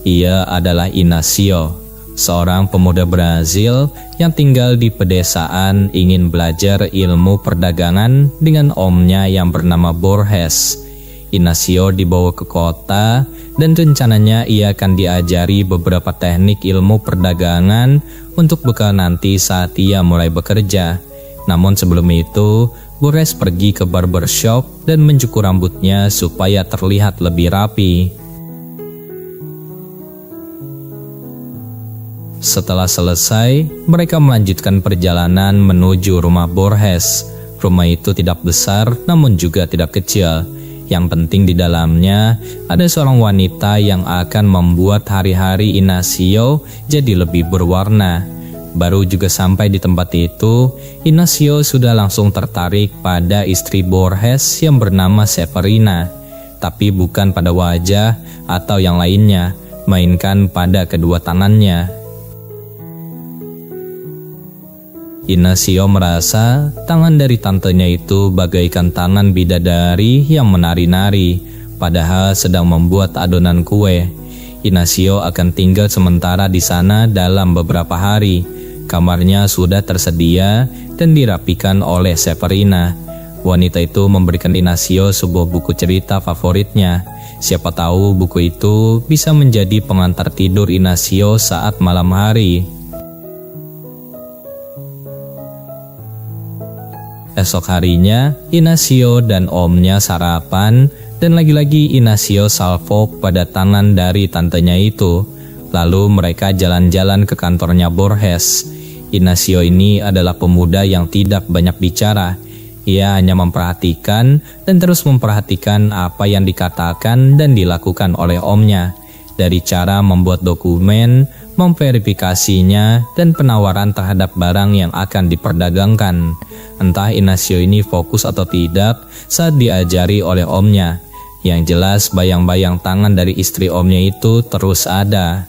Ia adalah Inácio, seorang pemuda Brazil yang tinggal di pedesaan ingin belajar ilmu perdagangan dengan omnya yang bernama Borges. Inácio dibawa ke kota dan rencananya ia akan diajari beberapa teknik ilmu perdagangan untuk bekal nanti saat ia mulai bekerja. Namun sebelum itu, Borges pergi ke barbershop dan mencukur rambutnya supaya terlihat lebih rapi. Setelah selesai, mereka melanjutkan perjalanan menuju rumah Borges. Rumah itu tidak besar namun juga tidak kecil. Yang penting di dalamnya ada seorang wanita yang akan membuat hari-hari Inácio jadi lebih berwarna. Baru juga sampai di tempat itu, Inácio sudah langsung tertarik pada istri Borges yang bernama Severina. Tapi bukan pada wajah atau yang lainnya, melainkan pada kedua tangannya. Inácio merasa tangan dari tantenya itu bagaikan tangan bidadari yang menari-nari, padahal sedang membuat adonan kue. Inácio akan tinggal sementara di sana dalam beberapa hari. Kamarnya sudah tersedia dan dirapikan oleh Severina. Wanita itu memberikan Inácio sebuah buku cerita favoritnya. Siapa tahu buku itu bisa menjadi pengantar tidur Inácio saat malam hari. Esok harinya, Inácio dan omnya sarapan dan lagi-lagi Inácio salvok pada tangan dari tantenya itu. Lalu mereka jalan-jalan ke kantornya Borges. Inácio ini adalah pemuda yang tidak banyak bicara. Ia hanya memperhatikan dan terus memperhatikan apa yang dikatakan dan dilakukan oleh omnya. Dari cara membuat dokumen, memverifikasinya, dan penawaran terhadap barang yang akan diperdagangkan. Entah Inácio ini fokus atau tidak saat diajari oleh omnya. Yang jelas bayang-bayang tangan dari istri omnya itu terus ada.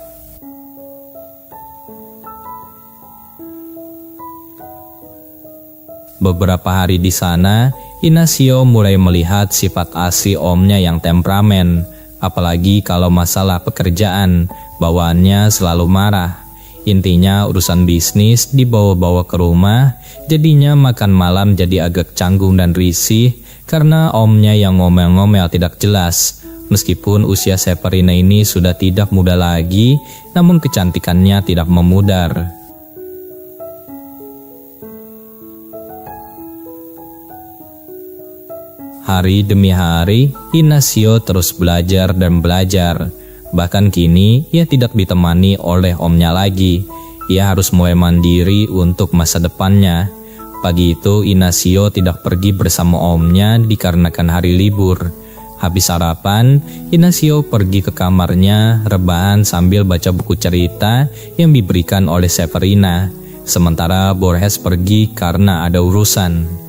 Beberapa hari di sana, Inácio mulai melihat sifat asli omnya yang temperamen. Apalagi kalau masalah pekerjaan, bawaannya selalu marah. Intinya urusan bisnis dibawa-bawa ke rumah, jadinya makan malam jadi agak canggung dan risih karena omnya yang ngomel-ngomel tidak jelas. Meskipun usia Severina ini sudah tidak muda lagi, namun kecantikannya tidak memudar. Hari demi hari, Inácio terus belajar dan belajar. Bahkan kini, ia tidak ditemani oleh omnya lagi. Ia harus mulai mandiri untuk masa depannya. Pagi itu, Inácio tidak pergi bersama omnya dikarenakan hari libur. Habis sarapan, Inácio pergi ke kamarnya, rebahan sambil baca buku cerita yang diberikan oleh Severina. Sementara Borges pergi karena ada urusan.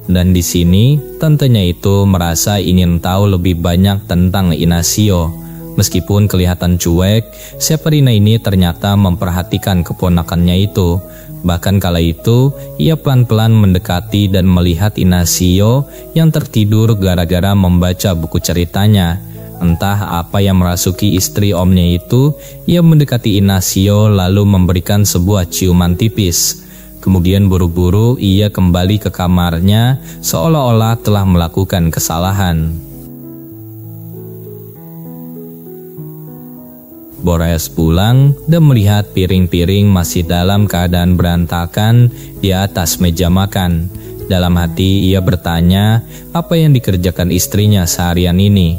Dan di sini, tantenya itu merasa ingin tahu lebih banyak tentang Inácio. Meskipun kelihatan cuek, Severina ini ternyata memperhatikan keponakannya itu. Bahkan kala itu, ia pelan-pelan mendekati dan melihat Inácio yang tertidur gara-gara membaca buku ceritanya. Entah apa yang merasuki istri omnya itu, ia mendekati Inácio lalu memberikan sebuah ciuman tipis. Kemudian buru-buru ia kembali ke kamarnya seolah-olah telah melakukan kesalahan. Borges pulang dan melihat piring-piring masih dalam keadaan berantakan di atas meja makan. Dalam hati ia bertanya apa yang dikerjakan istrinya seharian ini.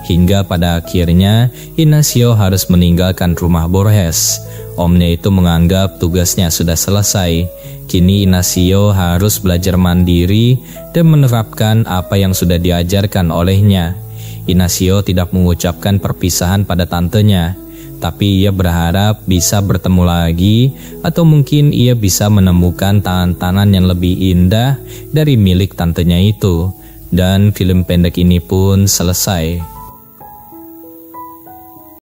Hingga pada akhirnya Inácio harus meninggalkan rumah Borges. Omnya itu menganggap tugasnya sudah selesai. Kini Inácio harus belajar mandiri dan menerapkan apa yang sudah diajarkan olehnya. Inácio tidak mengucapkan perpisahan pada tantenya, tapi ia berharap bisa bertemu lagi atau mungkin ia bisa menemukan tangan-tangan yang lebih indah dari milik tantenya itu. Dan film pendek ini pun selesai.